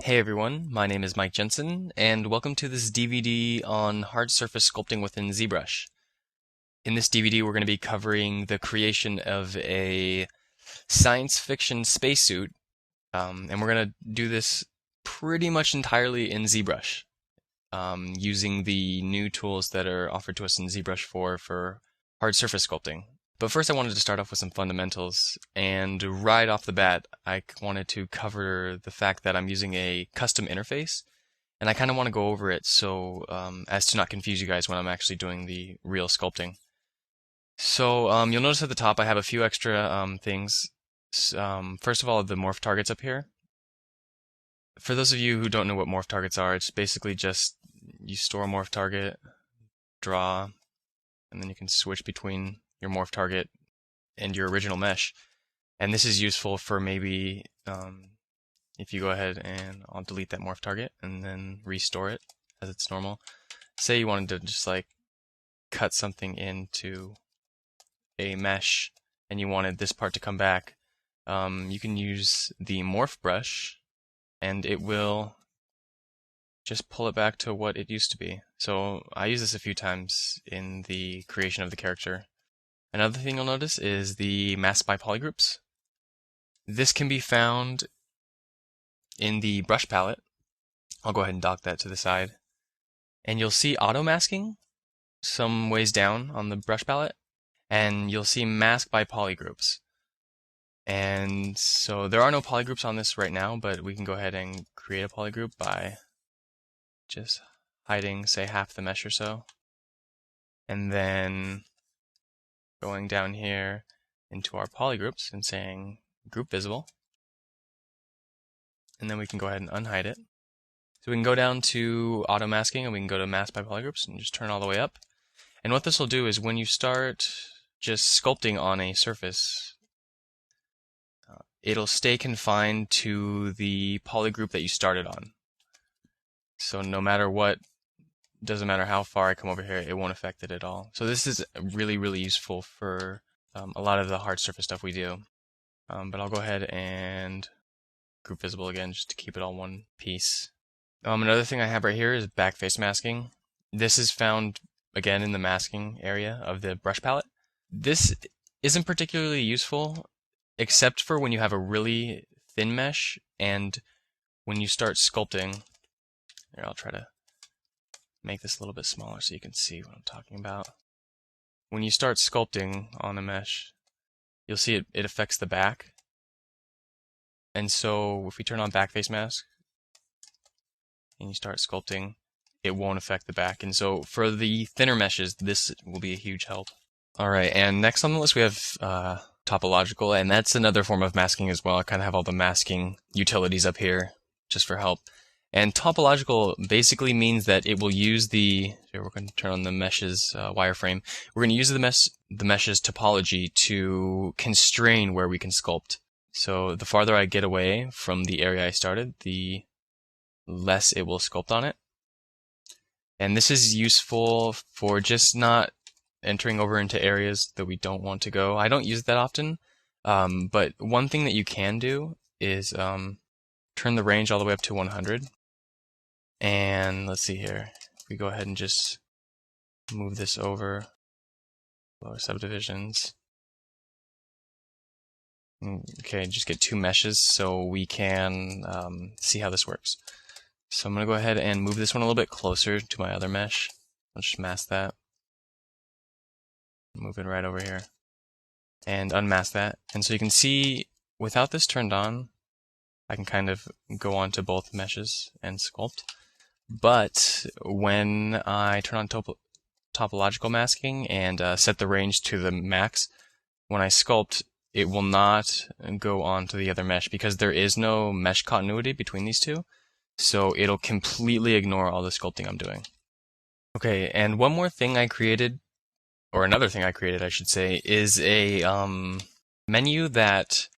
Hey everyone, my name is Mike Jensen, and welcome to this DVD on hard surface sculpting within ZBrush. In this DVD, we're going to be covering the creation of a science fiction spacesuit, and we're going to do this pretty much entirely in ZBrush, using the new tools that are offered to us in ZBrush for hard surface sculpting. But first I wanted to start off with some fundamentals, and right off the bat I wanted to cover the fact that I'm using a custom interface, and I kind of want to go over it so as to not confuse you guys when I'm actually doing the real sculpting. So you'll notice at the top I have a few extra things. First of all, the morph targets up here. For those of you who don't know what morph targets are, it's basically just you store a morph target, draw, and then you can switch between your morph target and your original mesh. And this is useful for maybe if you go ahead and I'll delete that morph target and then restore it as it's normal. Say you wanted to just like cut something into a mesh and you wanted this part to come back, you can use the morph brush and it will just pull it back to what it used to be. So I use this a few times in the creation of the character. Another thing you'll notice is the mask by polygroups. This can be found in the brush palette. I'll go ahead and dock that to the side. And you'll see auto masking some ways down on the brush palette. And you'll see mask by polygroups. And so there are no polygroups on this right now, but we can go ahead and create a polygroup by just hiding, say, half the mesh or so. And then going down here into our polygroups and saying group visible. And then we can go ahead and unhide it. So we can go down to auto masking and we can go to mask by polygroups and just turn all the way up. And what this will do is when you start just sculpting on a surface, it'll stay confined to the polygroup that you started on. So no matter what, doesn't matter how far I come over here, it won't affect it at all. So this is really, really useful for a lot of the hard surface stuff we do. But I'll go ahead and group visible again just to keep it all one piece. Another thing I have right here is backface masking. This is found again in the masking area of the brush palette. This isn't particularly useful except for when you have a really thin mesh and when you start sculpting. Here, I'll try to make this a little bit smaller so you can see what I'm talking about. When you start sculpting on a mesh, you'll see it affects the back. And so if we turn on backface mask and you start sculpting, it won't affect the back. And so for the thinner meshes, this will be a huge help. Alright, and next on the list we have topological, and that's another form of masking as well. I kind of have all the masking utilities up here just for help. And topological basically means that it will use the, here we're going to turn on the meshes wireframe. We're going to use the meshes topology to constrain where we can sculpt. So the farther I get away from the area I started, the less it will sculpt on it. And this is useful for just not entering over into areas that we don't want to go. I don't use it that often, but one thing that you can do is turn the range all the way up to 100. And let's see here, if we go ahead and just move this over, lower subdivisions. Okay, just get two meshes so we can see how this works. So I'm going to go ahead and move this one a little bit closer to my other mesh. I'll just mask that. Move it right over here. And unmask that. And so you can see, without this turned on, I can kind of go onto both meshes and sculpt. But when I turn on topological masking and set the range to the max, when I sculpt, it will not go on to the other mesh because there is no mesh continuity between these two. So it'll completely ignore all the sculpting I'm doing. Okay, and one more thing I created, or another thing I created, I should say, is a menu that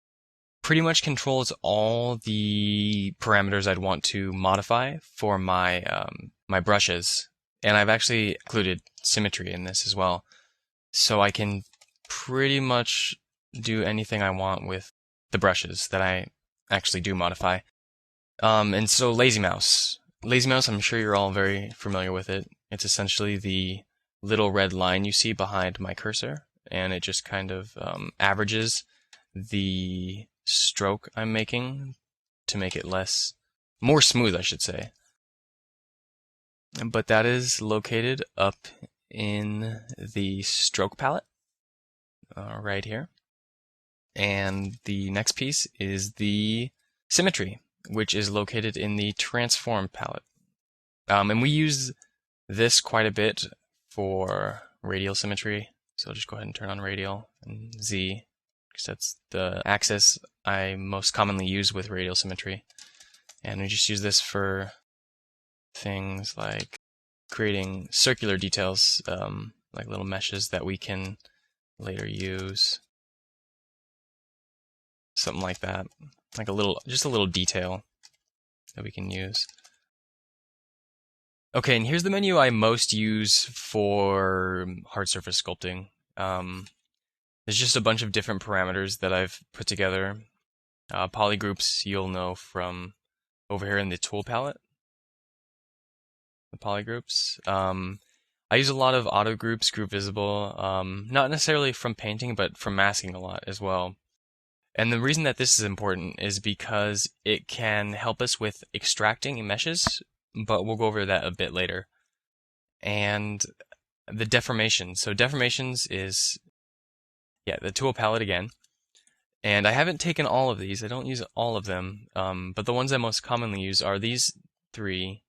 pretty much controls all the parameters I'd want to modify for my my brushes. And I've actually included symmetry in this as well. So I can pretty much do anything I want with the brushes that I actually do modify. And so Lazy Mouse. Lazy Mouse, I'm sure you're all very familiar with it. It's essentially the little red line you see behind my cursor, and it just kind of averages the stroke I'm making to make it more smooth, I should say. But that is located up in the stroke palette, right here. And the next piece is the symmetry, which is located in the transform palette. And we use this quite a bit for radial symmetry. So I'll just go ahead and turn on radial and Z, because that's the axis I most commonly use with radial symmetry. And we just use this for things like creating circular details, like little meshes that we can later use. Something like that, like just a little detail that we can use. Okay, and here's the menu I most use for hard surface sculpting. There's just a bunch of different parameters that I've put together. Polygroups you'll know from over here in the tool palette. The polygroups. I use a lot of auto groups, group visible, not necessarily from painting, but from masking a lot as well. And the reason that this is important is because it can help us with extracting meshes, but we'll go over that a bit later. And the deformation. So deformations is, the tool palette again. And I haven't taken all of these. I don't use all of them. But the ones I most commonly use are these three,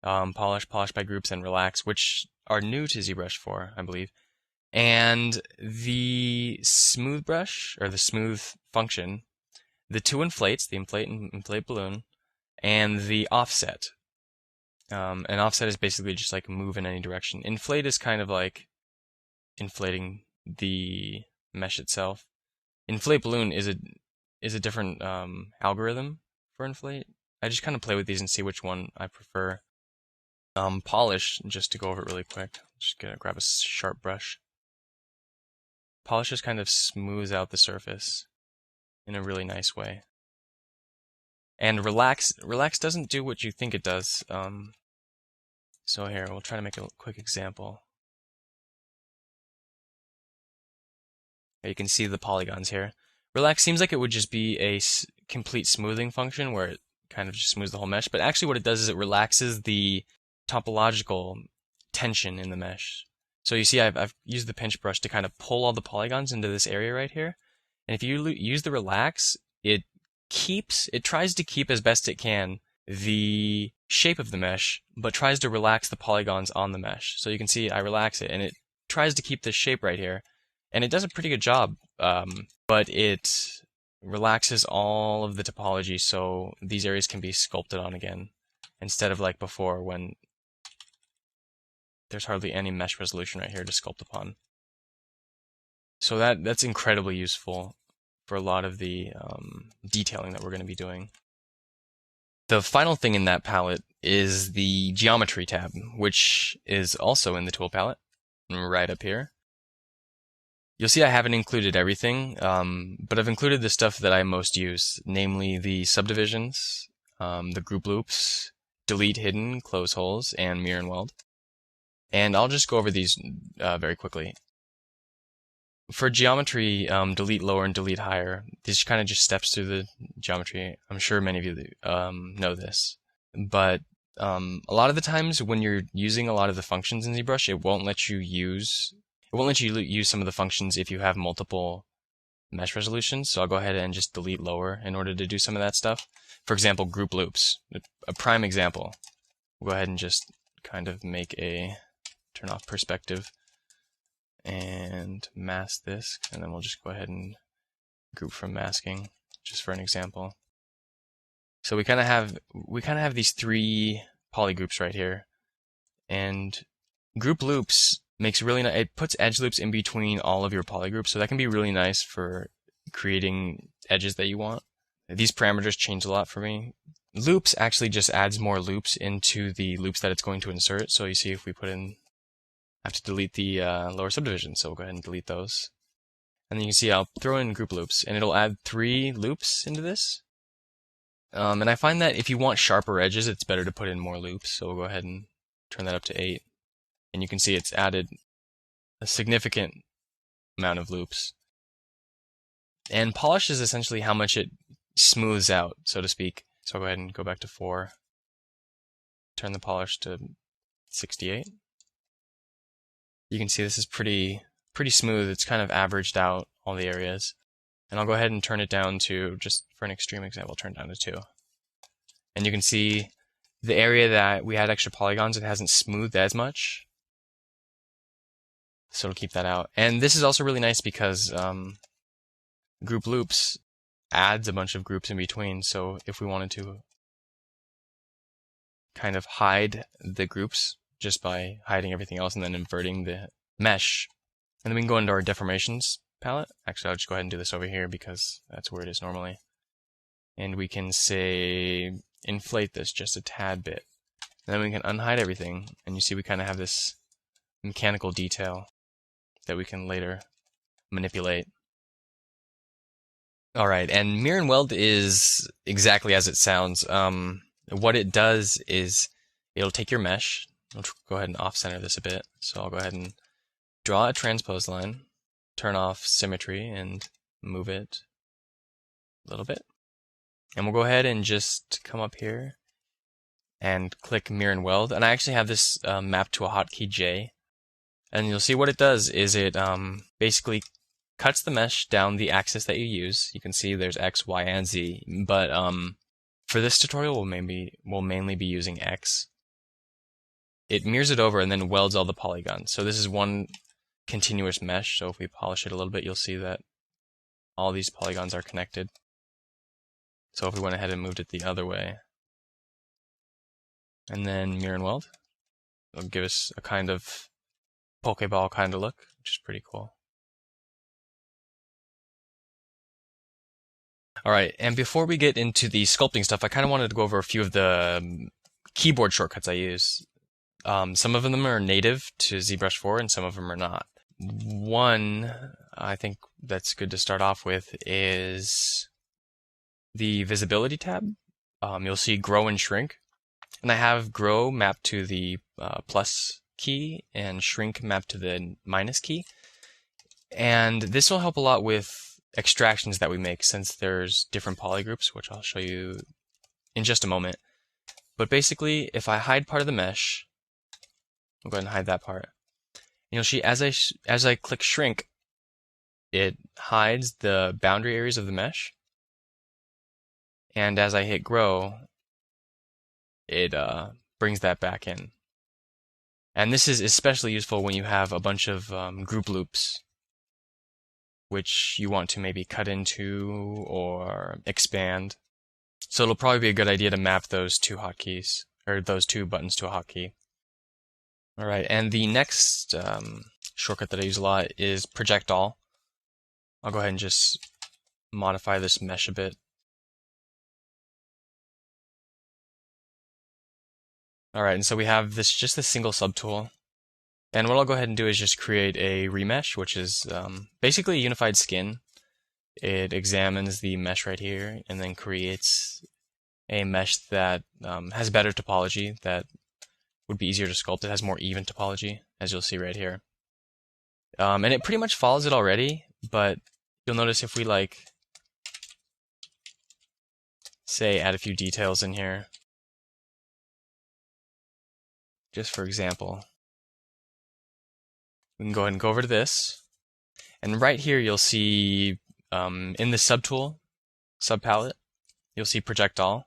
polish, polish by groups, and relax, which are new to ZBrush 4, I believe. And the smooth brush, or the smooth function, the two inflates, the inflate and inflate balloon, and the offset. And offset is basically just like move in any direction. Inflate is kind of like inflating the mesh itself. Inflate balloon is a different algorithm for inflate. I just kind of play with these and see which one I prefer. Polish, just to go over it really quick. Just gonna grab a sharp brush. Polish just kind of smooths out the surface in a really nice way. And relax doesn't do what you think it does. So here, we'll try to make a quick example. You can see the polygons here. Relax seems like it would just be a complete smoothing function where it kind of just smooths the whole mesh, but actually what it does is it relaxes the topological tension in the mesh. So you see I've used the pinch brush to kind of pull all the polygons into this area right here. And if you use the relax, it tries to keep as best it can the shape of the mesh, but tries to relax the polygons on the mesh. So you can see I relax it, and it tries to keep this shape right here. And it does a pretty good job, but it relaxes all of the topology so these areas can be sculpted on again, instead of like before when there's hardly any mesh resolution right here to sculpt upon. So that's incredibly useful for a lot of the detailing that we're going to be doing. The final thing in that palette is the geometry tab, which is also in the tool palette, right up here. You'll see I haven't included everything, but I've included the stuff that I most use, namely the subdivisions, the group loops, delete hidden, close holes, and mirror and weld. And I'll just go over these very quickly. For geometry, delete lower and delete higher, these kind of just steps through the geometry. I'm sure many of you know this. But a lot of the times when you're using a lot of the functions in ZBrush, it won't let you use some of the functions if you have multiple mesh resolutions. So I'll go ahead and just delete lower in order to do some of that stuff. For example, group loops, a prime example. We'll go ahead and just kind of turn off perspective and mask this, and then we'll just go ahead and group from masking, just for an example. So we kind of have these three polygroups right here, and group loops it puts edge loops in between all of your polygroups, so that can be really nice for creating edges that you want. These parameters change a lot for me. Loops actually just adds more loops into the loops that it's going to insert. So you see if we I have to delete the lower subdivision, so we'll go ahead and delete those. And then you can see I'll throw in group loops, and it'll add 3 loops into this. And I find that if you want sharper edges, it's better to put in more loops. So we'll go ahead and turn that up to 8. And you can see it's added a significant amount of loops. And polish is essentially how much it smooths out, so to speak. So I'll go ahead and go back to 4. Turn the polish to 68. You can see this is pretty smooth. It's kind of averaged out all the areas. And I'll go ahead and turn it down to, just for an extreme example, turn it down to 2. And you can see the area that we had extra polygons, it hasn't smoothed as much. So it'll keep that out. And this is also really nice because group loops adds a bunch of groups in between. So if we wanted to kind of hide the groups just by hiding everything else and then inverting the mesh, and then we can go into our deformations palette. Actually, I'll just go ahead and do this over here because that's where it is normally. And we can say inflate this just a tad bit. And then we can unhide everything, and you see we kind of have this mechanical detail that we can later manipulate. Alright, and mirror and weld is exactly as it sounds. What it does is it'll take your mesh. I'll go ahead and off-center this a bit. So I'll go ahead and draw a transpose line, turn off symmetry, and move it a little bit. And we'll go ahead and just come up here and click mirror and weld. And I actually have this mapped to a hotkey J. And you'll see what it does is it basically cuts the mesh down the axis that you use. You can see there's X, Y, and Z. But for this tutorial, we'll mainly be using X. It mirrors it over and then welds all the polygons. So this is one continuous mesh. So if we polish it a little bit, you'll see that all these polygons are connected. So if we went ahead and moved it the other way, and then mirror and weld, it'll give us a kind of Pokeball kind of look, which is pretty cool. Alright, and before we get into the sculpting stuff, I kind of wanted to go over a few of the keyboard shortcuts I use. Some of them are native to ZBrush 4 and some of them are not. One I think that's good to start off with is the visibility tab. You'll see grow and shrink. And I have grow mapped to the plus key and shrink mapped to the minus key. And this will help a lot with extractions that we make since there's different polygroups, which I'll show you in just a moment. But basically, if I hide part of the mesh, I'll go ahead and hide that part. And you'll see as I click shrink, it hides the boundary areas of the mesh. And as I hit grow, it brings that back in. And this is especially useful when you have a bunch of group loops, which you want to maybe cut into or expand. So it'll probably be a good idea to map those two hotkeys, or those two buttons to a hotkey. Alright, and the next shortcut that I use a lot is project all. I'll go ahead and just modify this mesh a bit. Alright, and so we have just this single subtool. And what I'll go ahead and do is just create a remesh, which is basically a unified skin. It examines the mesh right here and then creates a mesh that has better topology, that would be easier to sculpt. It has more even topology, as you'll see right here. And it pretty much follows it already, but you'll notice if we say add a few details in here, just for example, we can go ahead and go over to this, and right here you'll see in the subtool, subpalette, you'll see project all,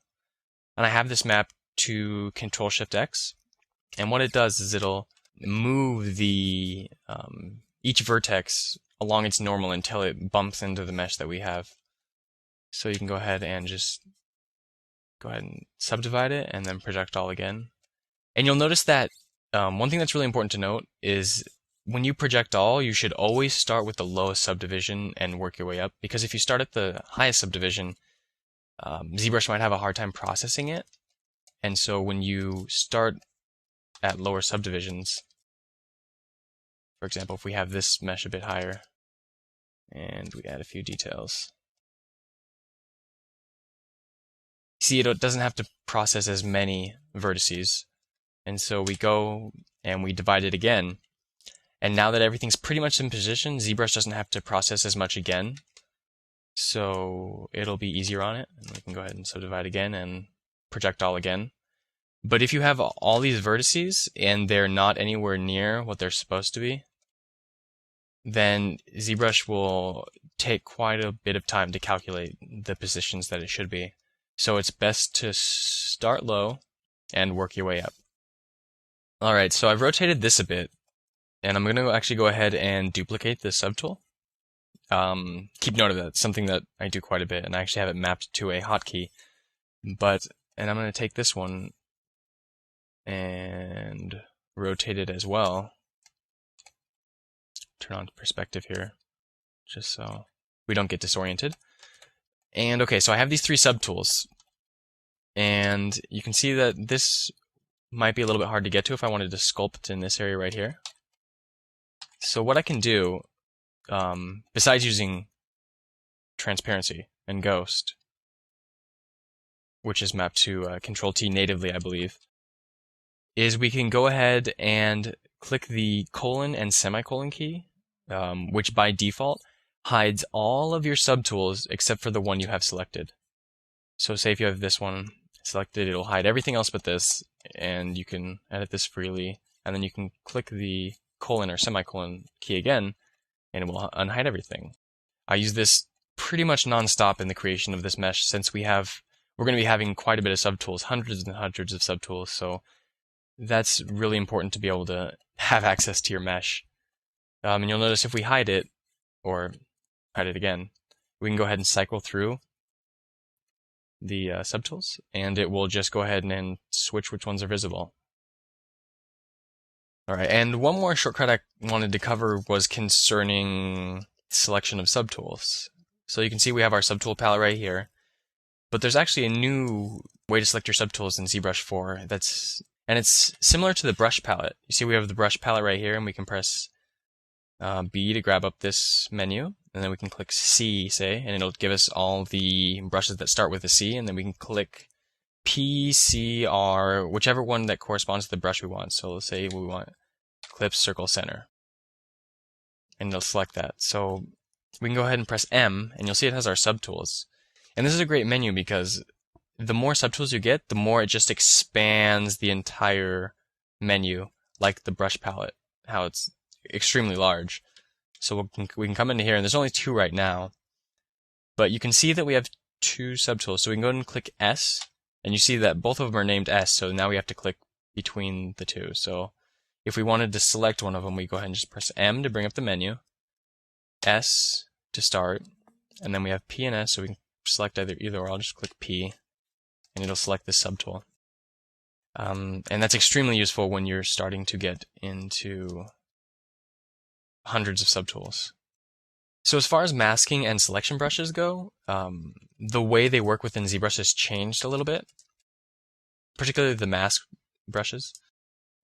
and I have this mapped to Control-Shift-X, and what it does is it'll move the each vertex along its normal until it bumps into the mesh that we have. So you can go ahead and just go ahead and subdivide it and then project all again. And you'll notice that one thing that's really important to note is when you project all, you should always start with the lowest subdivision and work your way up. Because if you start at the highest subdivision, ZBrush might have a hard time processing it. And so when you start at lower subdivisions, for example, if we have this mesh a bit higher and we add a few details, see it doesn't have to process as many vertices. And so we go and we divide it again. And now that everything's pretty much in position, ZBrush doesn't have to process as much again. So it'll be easier on it. And we can go ahead and subdivide again and project all again. But if you have all these vertices and they're not anywhere near what they're supposed to be, then ZBrush will take quite a bit of time to calculate the positions that it should be. So it's best to start low and work your way up. Alright, so I've rotated this a bit, and I'm going to actually go ahead and duplicate this subtool. Keep note of that. It's something that I do quite a bit, and I actually have it mapped to a hotkey. And I'm going to take this one and rotate it as well. Turn on perspective here, just so we don't get disoriented. And okay, so I have these three subtools, and you can see that this might be a little bit hard to get to if I wanted to sculpt in this area right here. So what I can do, besides using transparency and ghost, which is mapped to Control-T natively, I believe, is we can go ahead and click the colon and semicolon key, which by default hides all of your subtools except for the one you have selected. So say if you have this one selected, it'll hide everything else but this, and you can edit this freely, and then you can click the colon or semicolon key again, and it will unhide everything. I use this pretty much non-stop in the creation of this mesh, since we're going to be having quite a bit of subtools, hundreds and hundreds of subtools, so that's really important to be able to have access to your mesh. And you'll notice if we hide it, or hide it again, we can go ahead and cycle through the subtools, and it will just go ahead and switch which ones are visible. Alright, and one more shortcut I wanted to cover was concerning selection of subtools. So you can see we have our subtool palette right here, but there's actually a new way to select your subtools in ZBrush 4 and it's similar to the brush palette. You see we have the brush palette right here, and we can press B to grab up this menu, and then we can click C, say, and it'll give us all the brushes that start with a C, and then we can click P, C, R, whichever one that corresponds to the brush we want. So let's say we want Ellipse, Circle, Center, and it'll select that. So we can go ahead and press M, and you'll see it has our subtools. And this is a great menu because the more subtools you get, the more it just expands the entire menu, like the brush palette, how it's extremely large. So we can come into here, and there's only two right now, but you can see that we have two subtools. So we can go ahead and click S, and you see that both of them are named S, so now we have to click between the two. So if we wanted to select one of them, we go ahead and just press M to bring up the menu, S to start, and then we have P and S, so we can select either or. I'll just click P, and it'll select this subtool. And that's extremely useful when you're starting to get into hundreds of subtools. So as far as masking and selection brushes go, the way they work within ZBrush has changed a little bit, particularly the mask brushes.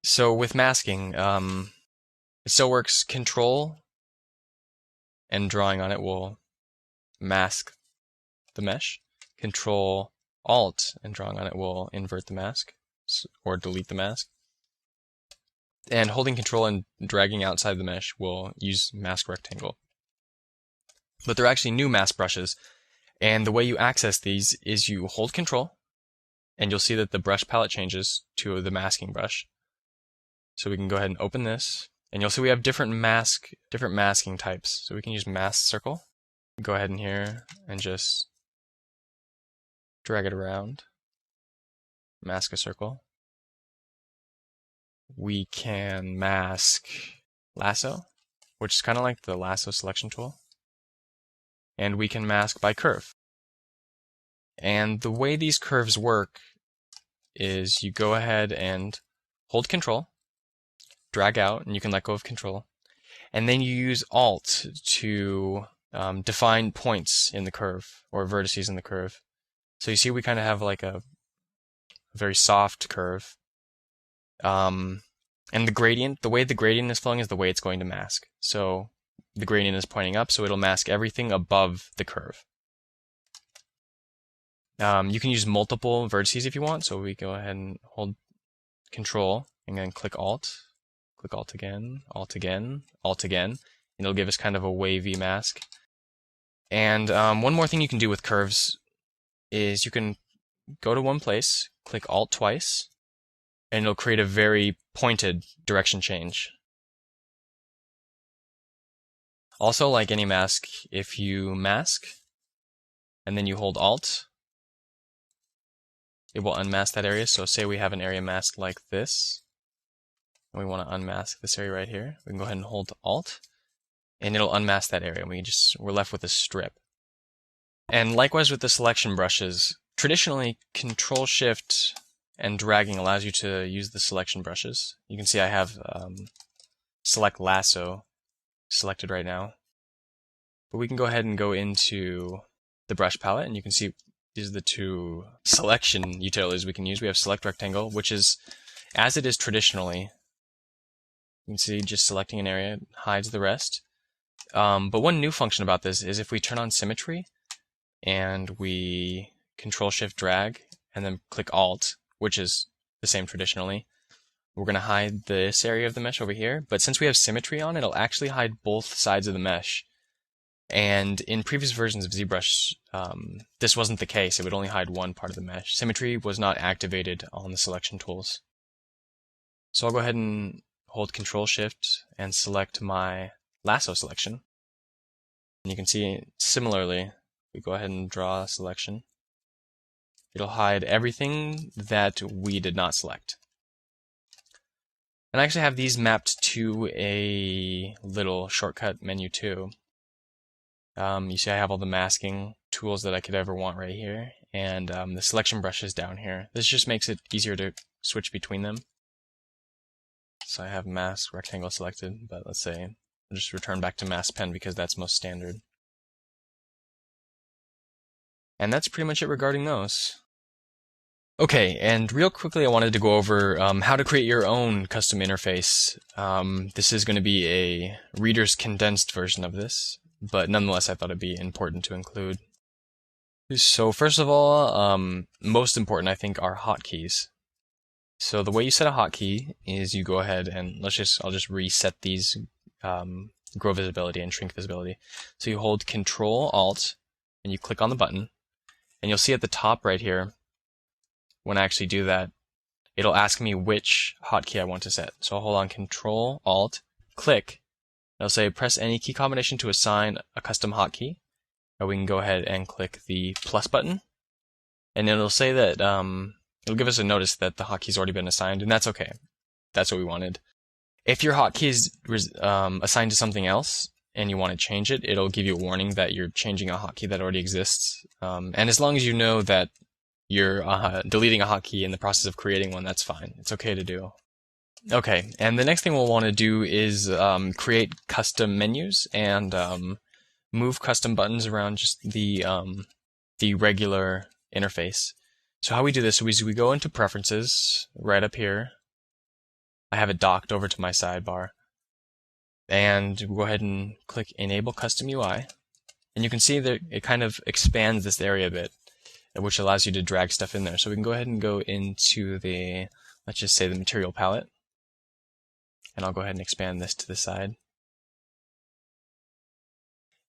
So with masking, it still works. Control and drawing on it will mask the mesh. Control Alt and drawing on it will invert the mask or delete the mask. And holding Control and dragging outside the mesh will use mask rectangle. But they're actually new mask brushes, and the way you access these is you hold Control, and you'll see that the brush palette changes to the masking brush. So we can go ahead and open this, and you'll see we have different masking types. So we can use Mask Circle. Go ahead in here and just drag it around. Mask a circle. We can mask Lasso, which is kind of like the Lasso selection tool. And we can mask by curve. And the way these curves work is you go ahead and hold Control, drag out, and you can let go of Control. And then you use Alt to define points in the curve, or vertices in the curve. So you see we kind of have like a very soft curve. And the gradient, the way the gradient is flowing is the way it's going to mask. So the gradient is pointing up, so it'll mask everything above the curve. You can use multiple vertices if you want, so we go ahead and hold Control and then click Alt again, Alt again, Alt again, and it'll give us kind of a wavy mask. And one more thing you can do with curves is you can go to one place, click Alt twice, and it'll create a very pointed direction change. Also, like any mask, if you mask and then you hold Alt, it will unmask that area. So say we have an area masked like this, and we want to unmask this area right here. We can go ahead and hold Alt, and it'll unmask that area, and we're left with a strip. And likewise with the selection brushes, traditionally Control-Shift and dragging allows you to use the selection brushes. You can see I have Select Lasso selected right now. But we can go ahead and go into the brush palette, and you can see these are the two selection utilities we can use. We have Select Rectangle, which is as it is traditionally. You can see just selecting an area hides the rest. But one new function about this is if we turn on symmetry and we Control-Shift-Drag and then click Alt, which is the same traditionally, we're going to hide this area of the mesh over here. But since we have symmetry on, it'll actually hide both sides of the mesh. And in previous versions of ZBrush, this wasn't the case. It would only hide one part of the mesh. Symmetry was not activated on the selection tools. So I'll go ahead and hold Control-Shift and select my lasso selection. And you can see similarly, we go ahead and draw a selection. It'll hide everything that we did not select. And I actually have these mapped to a little shortcut menu too. You see I have all the masking tools that I could ever want right here, and the selection brushes down here. This just makes it easier to switch between them. So I have mask rectangle selected, but let's say I'll just return back to mask pen because that's most standard. And that's pretty much it regarding those. Okay, and real quickly I wanted to go over how to create your own custom interface. This is going to be a reader's condensed version of this, but nonetheless I thought it'd be important to include. So first of all, most important I think are hotkeys. So the way you set a hotkey is you go ahead and I'll just reset these grow visibility and shrink visibility. So you hold Control Alt and you click on the button, and you'll see at the top right here, when I actually do that, it'll ask me which hotkey I want to set. So I'll hold on Control Alt, click. It'll say press any key combination to assign a custom hotkey. Or we can go ahead and click the plus button, and it'll say that it'll give us a notice that the hotkey's already been assigned, and that's okay. That's what we wanted. If your hotkey is assigned to something else and you want to change it, it'll give you a warning that you're changing a hotkey that already exists. And as long as you know that you're deleting a hotkey in the process of creating one, that's fine. It's okay to do. Okay, and the next thing we'll want to do is create custom menus and move custom buttons around just the regular interface. So how we do this is we go into Preferences right up here. I have it docked over to my sidebar. And we'll go ahead and click Enable Custom UI. And you can see that it kind of expands this area a bit, which allows you to drag stuff in there. So we can go ahead and go into the, let's just say the material palette. And I'll go ahead and expand this to the side.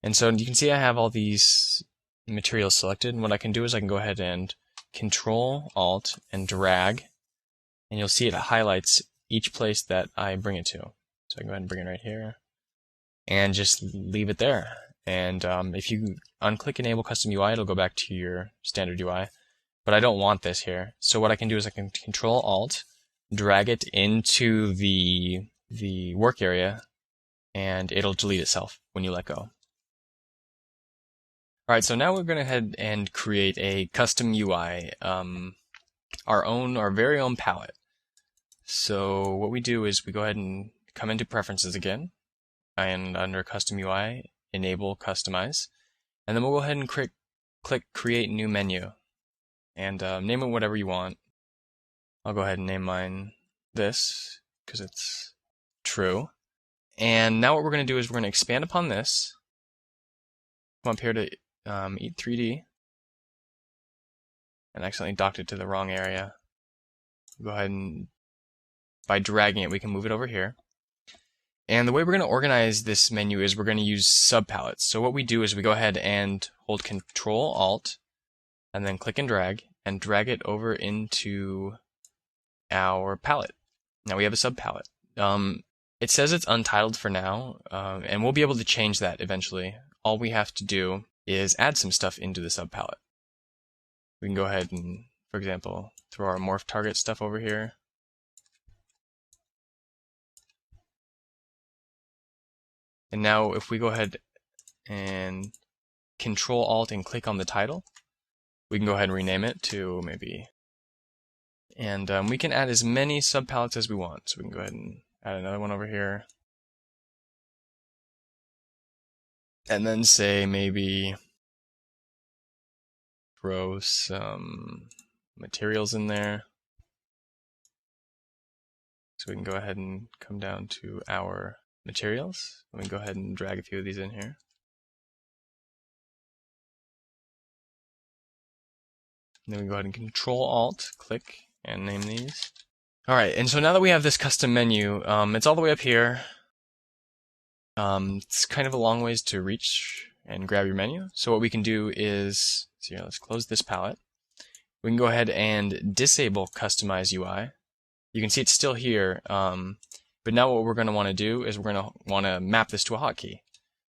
And so you can see I have all these materials selected. And what I can do is I can go ahead and Control Alt and drag. And you'll see it highlights each place that I bring it to. So I can go ahead and bring it right here. And just leave it there. And if you unclick Enable Custom UI, it'll go back to your standard UI. But I don't want this here. So what I can do is I can Control Alt, drag it into the work area, and it'll delete itself when you let go. Alright, so now we're going to head and create a custom UI, our very own palette. So what we do is we go ahead and come into Preferences again, and under Custom UI, enable Customize, and then we'll go ahead and click Create New Menu, and name it whatever you want. I'll go ahead and name mine this, because it's true. And now what we're going to do is we're going to expand upon this, come up here to Eat 3D, and accidentally docked it to the wrong area. Go ahead and, by dragging it, we can move it over here. And the way we're going to organize this menu is we're going to use subpalettes. So what we do is we go ahead and hold Control-Alt, and then click and drag it over into our palette. Now we have a subpalette. It says it's untitled for now, and we'll be able to change that eventually. All we have to do is add some stuff into the subpalette. We can go ahead and, for example, throw our morph target stuff over here. And now if we go ahead and Control-Alt and click on the title, we can go ahead and rename it to maybe, and we can add as many subpalettes as we want. So we can go ahead and add another one over here. And then say maybe throw some materials in there. So we can go ahead and come down to our materials. Let me go ahead and drag a few of these in here. And then we go ahead and Control-Alt, click, and name these. Alright, and so now that we have this custom menu, it's all the way up here. It's kind of a long ways to reach and grab your menu. So what we can do is, so here, let's close this palette. We can go ahead and disable Customize UI. You can see it's still here, but now what we're going to want to do is we're going to want to map this to a hotkey.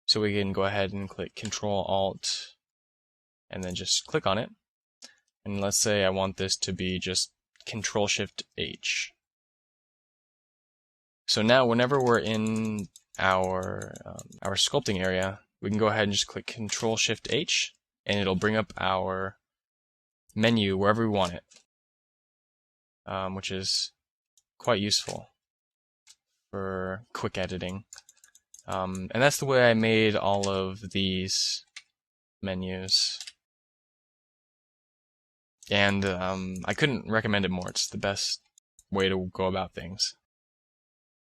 So we can go ahead and click Control-Alt, and then just click on it. And let's say I want this to be just Control-Shift-H. So now whenever we're in our sculpting area, we can go ahead and just click Control-Shift-H, and it'll bring up our menu wherever we want it, which is quite useful for quick editing. And that's the way I made all of these menus. And I couldn't recommend it more. It's the best way to go about things.